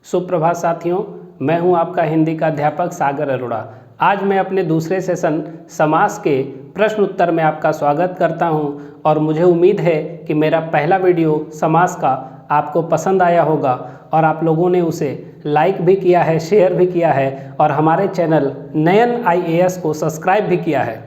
सुप्रभात साथियों, मैं हूं आपका हिंदी का अध्यापक सागर अरोड़ा। आज मैं अपने दूसरे सेशन समास के प्रश्न उत्तर में आपका स्वागत करता हूं और मुझे उम्मीद है कि मेरा पहला वीडियो समास का आपको पसंद आया होगा और आप लोगों ने उसे लाइक भी किया है, शेयर भी किया है और हमारे चैनल नयन IAS को सब्सक्राइब भी किया है।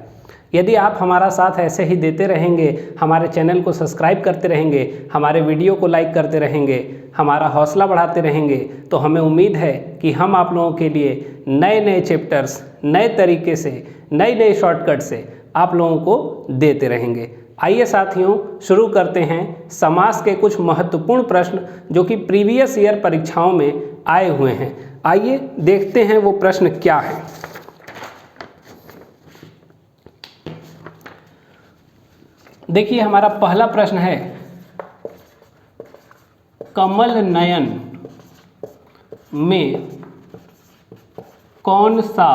यदि आप हमारा साथ ऐसे ही देते रहेंगे, हमारे चैनल को सब्सक्राइब करते रहेंगे, हमारे वीडियो को लाइक करते रहेंगे, हमारा हौसला बढ़ाते रहेंगे, तो हमें उम्मीद है कि हम आप लोगों के लिए नए नए चैप्टर्स नए तरीके से, नए नए शॉर्टकट से आप लोगों को देते रहेंगे। आइए साथियों, शुरू करते हैं समास के कुछ महत्वपूर्ण प्रश्न जो कि प्रीवियस ईयर परीक्षाओं में आए हुए हैं। आइए देखते हैं वो प्रश्न क्या है। देखिए, हमारा पहला प्रश्न है, कमल नयन में कौन सा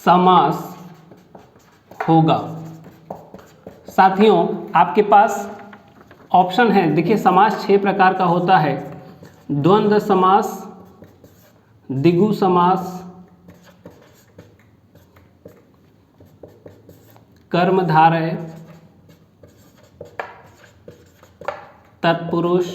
समास होगा। साथियों, आपके पास ऑप्शन है। देखिए, समास 6 प्रकार का होता है। द्वंद्व समास, द्विगु समास, कर्मधारय, तत्पुरुष,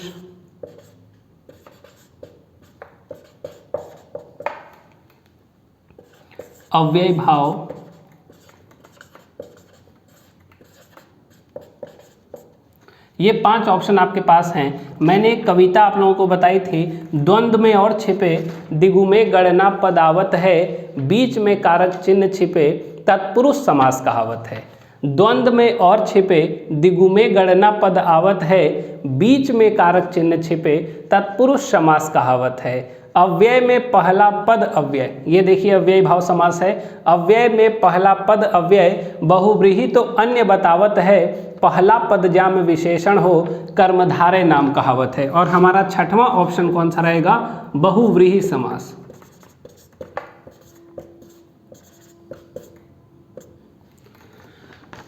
अव्ययी भाव, ये 5 ऑप्शन आपके पास हैं। मैंने एक कविता आप लोगों को बताई थी, द्वंद्व में और छिपे द्विगु में गणना पद आवत है, बीच में कारक चिन्ह छिपे तत्पुरुष समास कहावत है। द्वंद्व में और छिपे द्विगु में गणना पद आवत है, बीच में कारक चिन्ह छिपे तत्पुरुष समास कहावत है। अव्यय में पहला पद अव्यय, ये देखिए अव्ययी भाव समास है। अव्यय में पहला पद अव्यय, बहुव्रीहि तो अन्य बतावत है, पहला पद जाम विशेषण हो, कर्मधारय नाम कहावत है। और हमारा छठवां ऑप्शन कौन सा रहेगा, बहुव्रीहि समास।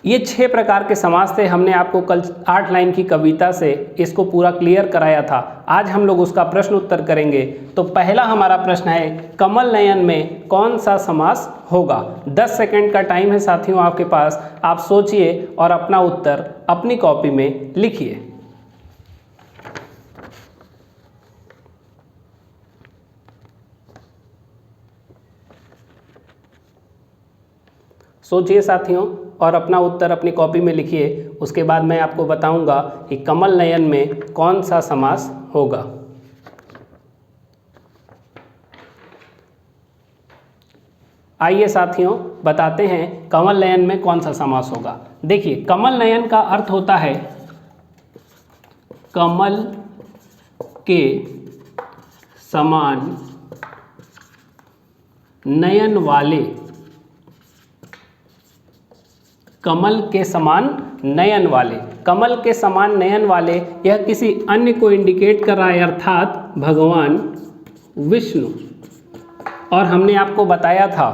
ये 6 प्रकार के समास थे। हमने आपको कल 8 लाइन की कविता से इसको पूरा क्लियर कराया था। आज हम लोग उसका प्रश्न उत्तर करेंगे। तो पहला हमारा प्रश्न है, कमल नयन में कौन सा समास होगा। 10 सेकंड का टाइम है साथियों आपके पास। आप सोचिए और अपना उत्तर अपनी कॉपी में लिखिए। सोचिए साथियों और अपना उत्तर अपनी कॉपी में लिखिए। उसके बाद मैं आपको बताऊंगा कि कमल नयन में कौन सा समास होगा। आइए साथियों, बताते हैं कमल नयन में कौन सा समास होगा। देखिए, कमल नयन का अर्थ होता है कमल के समान नयन वाले। कमल के समान नयन वाले, कमल के समान नयन वाले, यह किसी अन्य को इंडिकेट कर रहा है, अर्थात भगवान विष्णु। और हमने आपको बताया था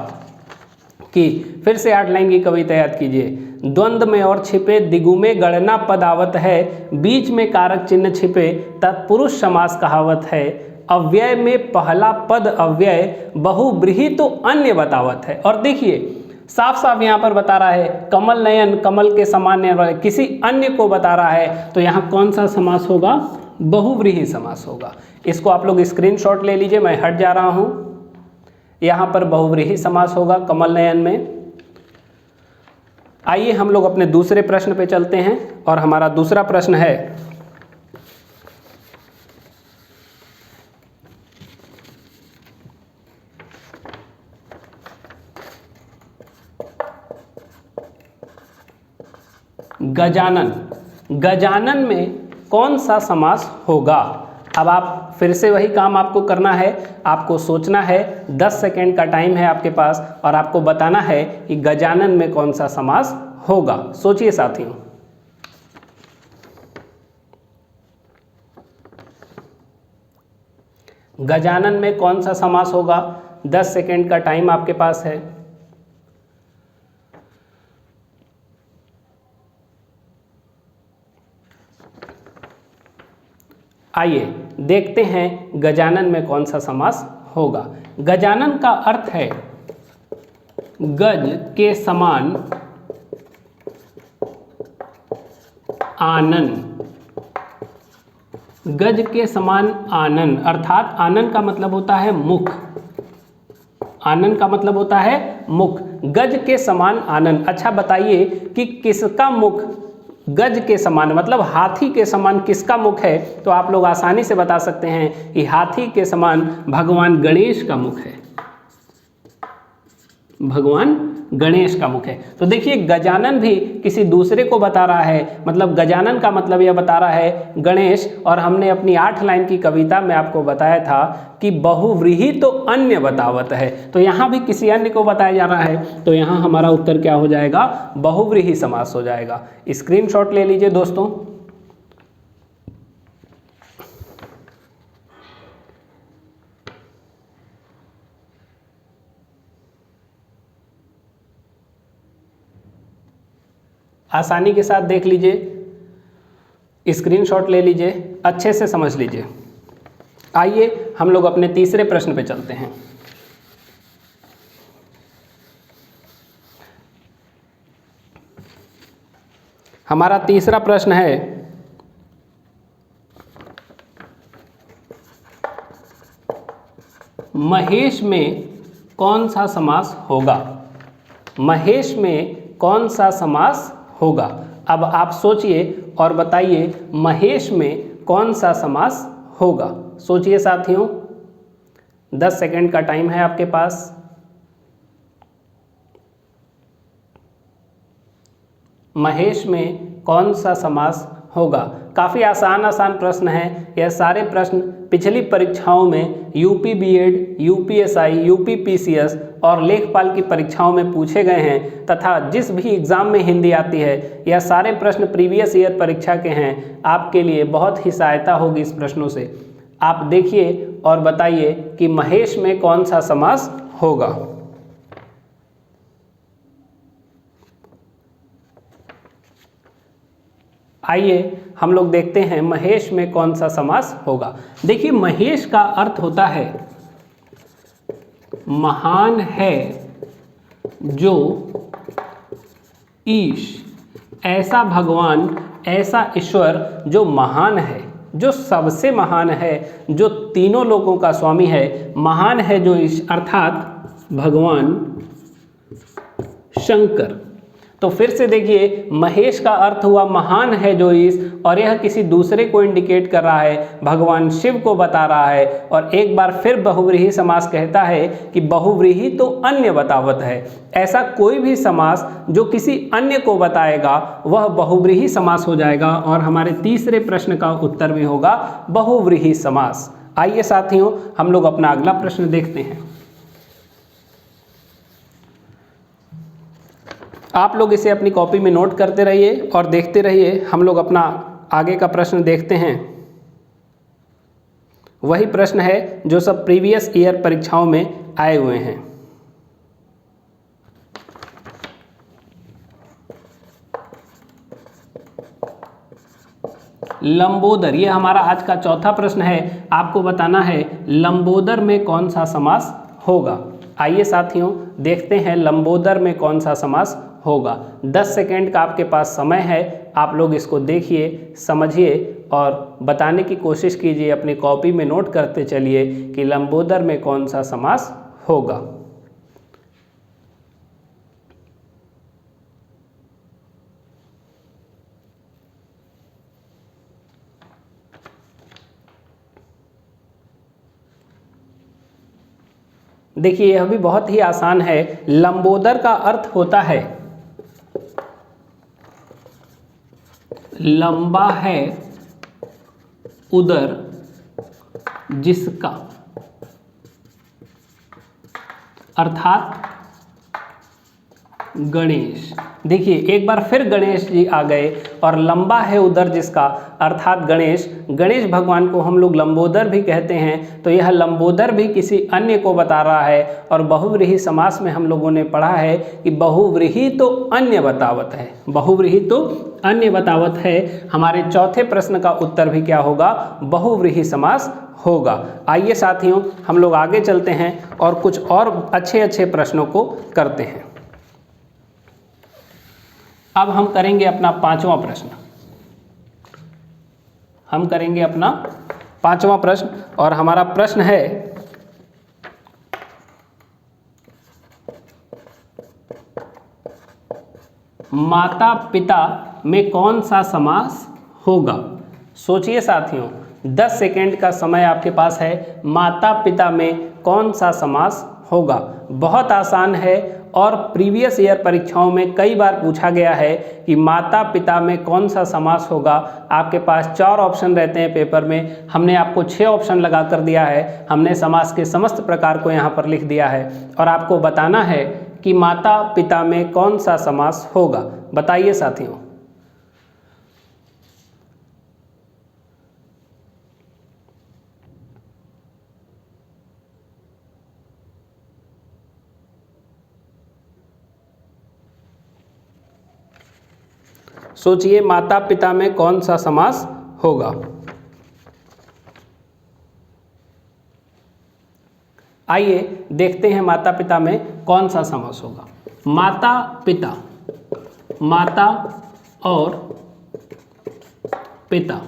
कि फिर से 8 लाइन की कविता याद कीजिए। द्वंद्व में और छिपे द्विगु में गणना पद आवत है, बीच में कारक चिन्ह छिपे तत्पुरुष समास कहावत है, अव्यय में पहला पद अव्यय, बहुव्रीहि तो अन्य बतावत है। और देखिए, साफ साफ यहाँ पर बता रहा है कमल नयन, कमल के समान नयन वाले, किसी अन्य को बता रहा है। तो यहाँ कौन सा समास होगा, बहुव्रीहि समास होगा। इसको आप लोग स्क्रीनशॉट ले लीजिए, मैं हट जा रहा हूँ। यहाँ पर बहुव्रीहि समास होगा कमल नयन में। आइए हम लोग अपने दूसरे प्रश्न पे चलते हैं और हमारा दूसरा प्रश्न है, गजानन। गजानन में कौन सा समास होगा। अब आप फिर से वही काम आपको करना है, आपको सोचना है। 10 सेकेंड का टाइम है आपके पास और आपको बताना है कि गजानन में कौन सा समास होगा। सोचिए साथियों। गजानन में कौन सा समास होगा। 10 सेकेंड का टाइम आपके पास है। आइए देखते हैं गजानन में कौन सा समास होगा। गजानन का अर्थ है गज के समान आनन। गज के समान आनन अर्थात आनन का मतलब होता है मुख। आनन का मतलब होता है मुख। गज के समान आनन। अच्छा बताइए कि किसका मुख गज के समान मतलब हाथी के समान किसका मुख है? तो आप लोग आसानी से बता सकते हैं कि हाथी के समान भगवान गणेश का मुख है। भगवान गणेश का मुख है। तो देखिए गजानन भी किसी दूसरे को बता रहा है, मतलब गजानन का मतलब यह बता रहा है गणेश। और हमने अपनी 8 लाइन की कविता में आपको बताया था कि बहुव्रीहि तो अन्य बतावत है, तो यहाँ भी किसी अन्य को बताया जा रहा है, तो यहाँ हमारा उत्तर क्या हो जाएगा? बहुव्रीहि समास हो जाएगा। स्क्रीनशॉट ले लीजिए दोस्तों। आसानी के साथ देख लीजिए, स्क्रीनशॉट ले लीजिए, अच्छे से समझ लीजिए। आइए हम लोग अपने तीसरे प्रश्न पे चलते हैं। हमारा तीसरा प्रश्न है महेश में कौन सा समास होगा? महेश में कौन सा समास होगा? अब आप सोचिए और बताइए महेश में कौन सा समास होगा। सोचिए साथियों, 10 सेकंड का टाइम है आपके पास। महेश में कौन सा समास होगा? काफ़ी आसान प्रश्न है। यह सारे प्रश्न पिछली परीक्षाओं में यूपी बीएड, यूपीएसआई, यूपीपीसीएस और लेखपाल की परीक्षाओं में पूछे गए हैं तथा जिस भी एग्ज़ाम में हिंदी आती है यह सारे प्रश्न प्रीवियस ईयर परीक्षा के हैं। आपके लिए बहुत ही सहायता होगी इस प्रश्नों से। आप देखिए और बताइए कि महेश में कौन सा समास होगा। आइए हम लोग देखते हैं महेश में कौन सा समास होगा। देखिए महेश का अर्थ होता है महान है जो ईश, ऐसा भगवान, ऐसा ईश्वर जो महान है, जो सबसे महान है, जो तीनों लोगों का स्वामी है। महान है जो ईश अर्थात भगवान शंकर। तो फिर से देखिए महेश का अर्थ हुआ महान है जो ईश, और यह किसी दूसरे को इंडिकेट कर रहा है, भगवान शिव को बता रहा है। और एक बार फिर बहुव्रीहि समास कहता है कि बहुव्रीहि तो अन्य बतावत है। ऐसा कोई भी समास जो किसी अन्य को बताएगा वह बहुव्रीहि समास हो जाएगा। और हमारे तीसरे प्रश्न का उत्तर भी होगा बहुव्रीहि समास। आइए साथियों हम लोग अपना अगला प्रश्न देखते हैं। आप लोग इसे अपनी कॉपी में नोट करते रहिए और देखते रहिए। हम लोग अपना आगे का प्रश्न देखते हैं। वही प्रश्न है जो सब प्रीवियस ईयर परीक्षाओं में आए हुए हैं। लंबोदर, ये हमारा आज का चौथा प्रश्न है। आपको बताना है लंबोदर में कौन सा समास होगा। आइए साथियों देखते हैं लंबोदर में कौन सा समास होगा। 10 सेकेंड का आपके पास समय है। आप लोग इसको देखिए, समझिए और बताने की कोशिश कीजिए। अपनी कॉपी में नोट करते चलिए कि लंबोदर में कौन सा समास होगा। देखिए यह भी बहुत ही आसान है। लंबोदर का अर्थ होता है लंबा है उदर जिसका, अर्थात गणेश। देखिए एक बार फिर गणेश जी आ गए और लंबा है उदर जिसका, अर्थात गणेश। गणेश भगवान को हम लोग लंबोदर भी कहते हैं, तो यह लंबोदर भी किसी अन्य को बता रहा है। और बहुव्रीहि समास में हम लोगों ने पढ़ा है कि बहुव्रीहि तो अन्य बतावत है, बहुव्रीहि तो अन्य बतावत है। हमारे चौथे प्रश्न का उत्तर भी क्या होगा? बहुव्रीहि समास होगा। आइए साथियों हम लोग आगे चलते हैं और कुछ और अच्छे अच्छे प्रश्नों को करते हैं। अब हम करेंगे अपना पांचवा प्रश्न। हम करेंगे अपना पांचवा प्रश्न और हमारा प्रश्न है माता पिता में कौन सा समास होगा? सोचिए साथियों, 10 सेकेंड का समय आपके पास है। माता पिता में कौन सा समास होगा? बहुत आसान है और प्रीवियस ईयर परीक्षाओं में कई बार पूछा गया है कि माता पिता में कौन सा समास होगा। आपके पास 4 ऑप्शन रहते हैं पेपर में, हमने आपको 6 ऑप्शन लगा कर दिया है। हमने समास के समस्त प्रकार को यहाँ पर लिख दिया है और आपको बताना है कि माता पिता में कौन सा समास होगा। बताइए साथियों। सोचिए माता पिता में कौन सा समास होगा। आइए देखते हैं माता पिता में कौन सा समास होगा। माता पिता, माता और पिता।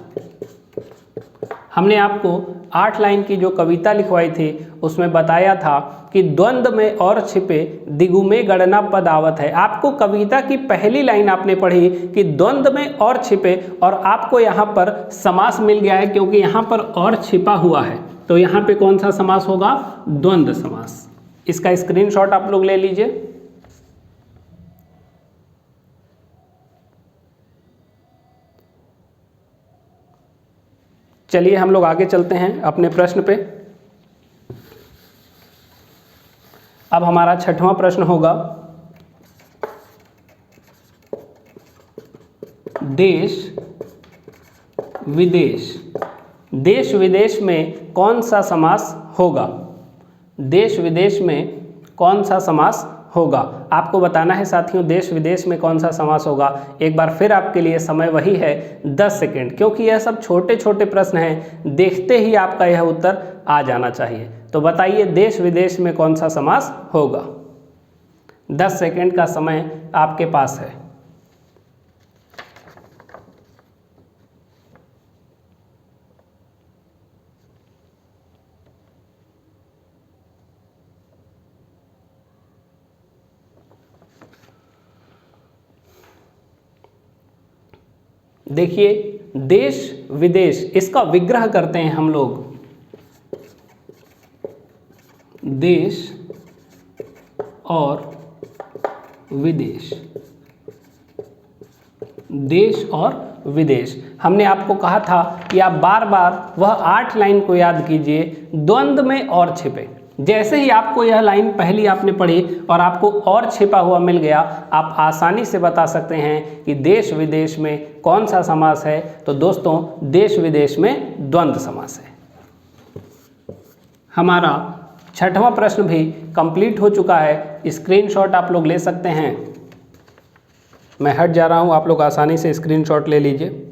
हमने आपको 8 लाइन की जो कविता लिखवाई थी उसमें बताया था कि द्वंद्व में और छिपे दिगु में गणना पद आवत है। आपको कविता की पहली लाइन आपने पढ़ी कि द्वंद्व में और छिपे, और आपको यहाँ पर समास मिल गया है क्योंकि यहाँ पर और छिपा हुआ है। तो यहाँ पे कौन सा समास होगा? द्वंद्व समास। इसका स्क्रीनशॉट आप लोग ले लीजिए। चलिए हम लोग आगे चलते हैं अपने प्रश्न पे। अब हमारा 6वां प्रश्न होगा देश विदेश। देश विदेश में कौन सा समास होगा? देश विदेश में कौन सा समास होगा? आपको बताना है साथियों देश विदेश में कौन सा समास होगा। एक बार फिर आपके लिए समय वही है 10 सेकेंड, क्योंकि यह सब छोटे छोटे प्रश्न हैं, देखते ही आपका यह उत्तर आ जाना चाहिए। तो बताइए देश विदेश में कौन सा समास होगा? 10 सेकेंड का समय आपके पास है। देखिए देश विदेश, इसका विग्रह करते हैं हम लोग। देश और विदेश, देश और विदेश। हमने आपको कहा था कि आप बार बार वह 8 लाइन को याद कीजिए, द्वंद्व में और छिपे। जैसे ही आपको यह लाइन पहली आपने पढ़ी और आपको और छिपा हुआ मिल गया, आप आसानी से बता सकते हैं कि देश विदेश में कौन सा समास है। तो दोस्तों देश विदेश में द्वंद्व समास है। हमारा 6वां प्रश्न भी कंप्लीट हो चुका है। स्क्रीनशॉट आप लोग ले सकते हैं। मैं हट जा रहा हूं, आप लोग आसानी से स्क्रीनशॉट ले लीजिए।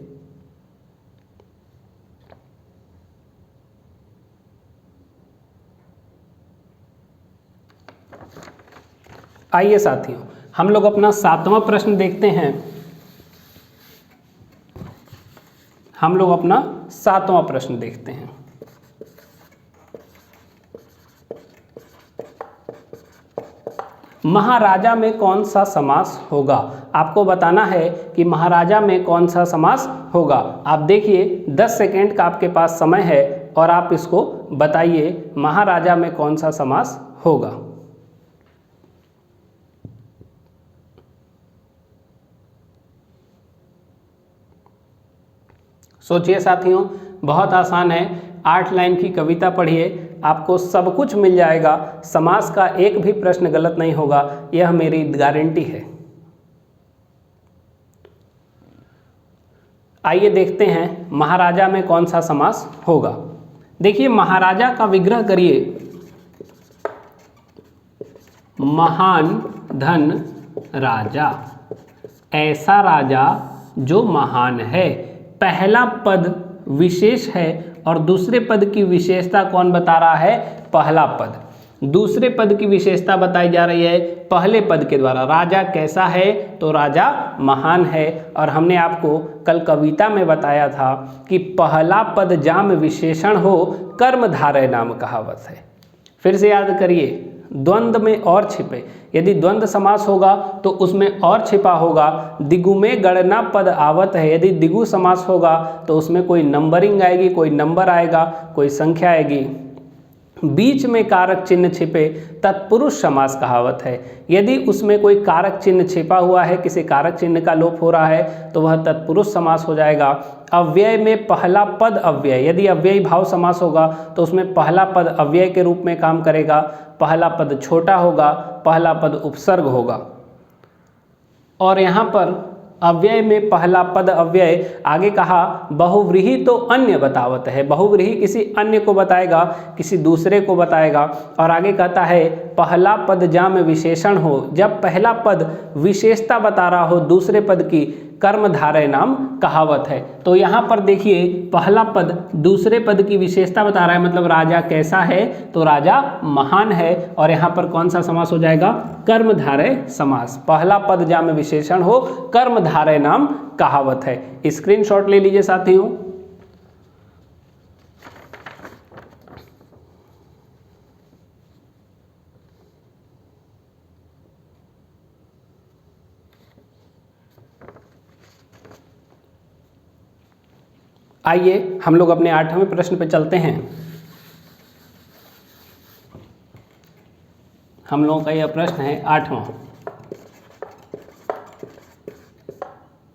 आइए साथियों हम लोग अपना 7वां प्रश्न देखते हैं। हम लोग अपना 7वां प्रश्न देखते हैं। महाराजा में कौन सा समास होगा? आपको बताना है कि महाराजा में कौन सा समास होगा। आप देखिए 10 सेकेंड का आपके पास समय है और आप इसको बताइए महाराजा में कौन सा समास होगा। सोचिए साथियों, बहुत आसान है। 8 लाइन की कविता पढ़िए, आपको सब कुछ मिल जाएगा, समास का एक भी प्रश्न गलत नहीं होगा, यह मेरी गारंटी है। आइए देखते हैं महाराजा में कौन सा समास होगा। देखिए महाराजा का विग्रह करिए, महान धन राजा, ऐसा राजा जो महान है। पहला पद विशेष है और दूसरे पद की विशेषता कौन बता रहा है? पहला पद। दूसरे पद की विशेषता बताई जा रही है पहले पद के द्वारा। राजा कैसा है? तो राजा महान है। और हमने आपको कल कविता में बताया था कि पहला पद जाम विशेषण हो, कर्मधारय नाम कहावत है। फिर से याद करिए, द्वंद्व में और छिपे, यदि द्वंद्व समास होगा तो उसमें और छिपा होगा। दिगु में गणना पद आवत है, यदि दिगु समास होगा तो उसमें कोई नंबरिंग आएगी, कोई नंबर आएगा, कोई संख्या आएगी। बीच में कारक चिन्ह छिपे तत्पुरुष समास कहावत है। यदि उसमें कोई कारक चिन्ह छिपा हुआ है, किसी कारक चिन्ह का लोप हो रहा है तो वह तत्पुरुष समास हो जाएगा। अव्यय में पहला पद अव्यय, यदि अव्ययी भाव समास होगा तो उसमें पहला पद अव्यय के रूप में काम करेगा, पहला पद छोटा होगा, पहला पद उपसर्ग होगा। और यहाँ पर अव्यय में पहला पद अव्यय, आगे कहा बहुव्रीहि तो अन्य बतावत है, बहुव्रीहि किसी अन्य को बताएगा, किसी दूसरे को बताएगा। और आगे कहता है पहला पद जाम विशेषण हो, जब पहला पद विशेषता बता रहा हो दूसरे पद की, कर्मधारय नाम कहावत है। तो यहाँ पर देखिए पहला पद दूसरे पद की विशेषता बता रहा है, मतलब राजा कैसा है? तो राजा महान है। और यहाँ पर कौन सा समास हो जाएगा? कर्मधारय समास। पहला पद जाम विशेषण हो, कर्मधारय नाम कहावत है। स्क्रीनशॉट ले लीजिए साथियों। आइए हम लोग अपने 8वें प्रश्न पे चलते हैं। हम लोगों का यह प्रश्न है 8वां,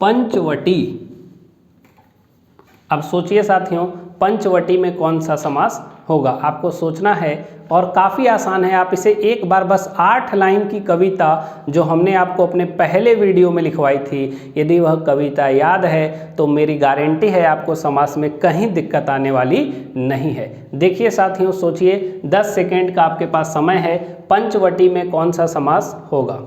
पंचवटी। अब सोचिए साथियों, पंचवटी में कौन सा समास होगा? आपको सोचना है और काफ़ी आसान है। आप इसे एक बार बस 8 लाइन की कविता जो हमने आपको अपने पहले वीडियो में लिखवाई थी, यदि वह कविता याद है तो मेरी गारंटी है आपको समास में कहीं दिक्कत आने वाली नहीं है। देखिए साथियों, सोचिए, 10 सेकेंड का आपके पास समय है। पंचवटी में कौन सा समास होगा?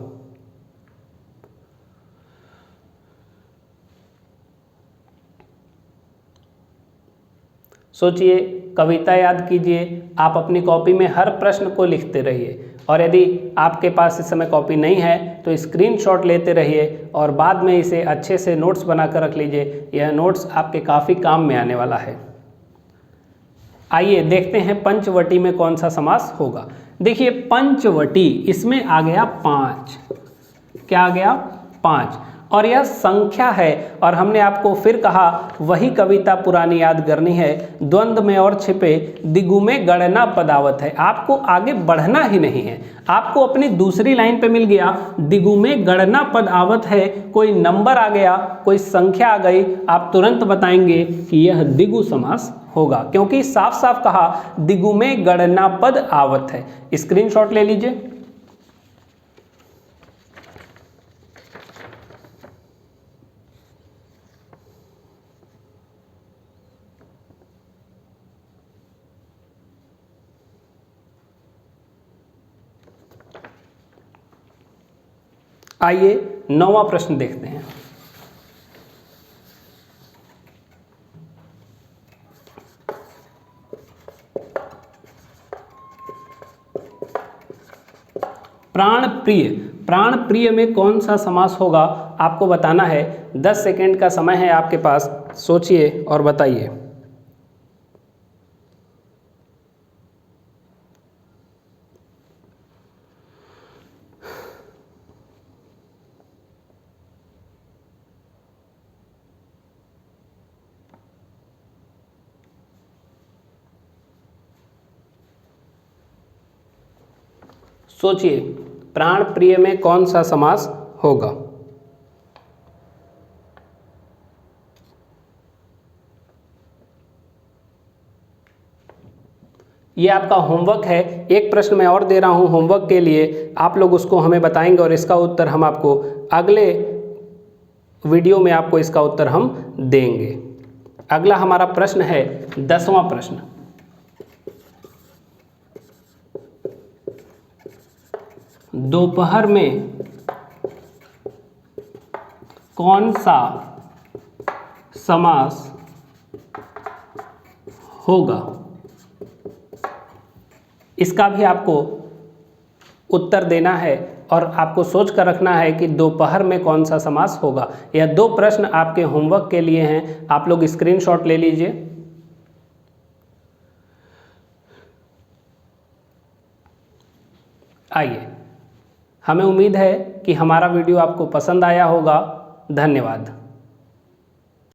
सोचिए, कविता याद कीजिए। आप अपनी कॉपी में हर प्रश्न को लिखते रहिए और यदि आपके पास इस समय कॉपी नहीं है तो स्क्रीनशॉट लेते रहिए और बाद में इसे अच्छे से नोट्स बनाकर रख लीजिए। यह नोट्स आपके काफ़ी काम में आने वाला है। आइए देखते हैं पंचवटी में कौन सा समास होगा। देखिए पंचवटी, इसमें आ गया 5। क्या आ गया? 5। और यह संख्या है। और हमने आपको फिर कहा वही कविता पुरानी याद करनी है। द्वंद्व में और छिपे दिगु में गणना पदावत है। आपको आगे बढ़ना ही नहीं है, आपको अपनी दूसरी लाइन पे मिल गया दिगु में गणना पद आवत है। कोई नंबर आ गया, कोई संख्या आ गई, आप तुरंत बताएंगे कि यह दिगु समास होगा, क्योंकि साफ साफ कहा दिगु में गणना पद आवत है। स्क्रीनशॉट ले लीजिए। आइए 9वां प्रश्न देखते हैं। प्राण प्रिय, प्राण प्रिय में कौन सा समास होगा आपको बताना है। 10 सेकेंड का समय है आपके पास, सोचिए और बताइए। सोचिए, प्राण प्रिय में कौन सा समास होगा? ये आपका होमवर्क है। एक प्रश्न मैं और दे रहा हूँ होमवर्क के लिए, आप लोग उसको हमें बताएंगे और इसका उत्तर हम आपको अगले वीडियो में आपको इसका उत्तर हम देंगे। अगला हमारा प्रश्न है 10वां प्रश्न। दोपहर में कौन सा समास होगा? इसका भी आपको उत्तर देना है और आपको सोच कर रखना है कि दोपहर में कौन सा समास होगा। यह 2 प्रश्न आपके होमवर्क के लिए हैं, आप लोग स्क्रीनशॉट ले लीजिए। आइए, हमें उम्मीद है कि हमारा वीडियो आपको पसंद आया होगा। धन्यवाद।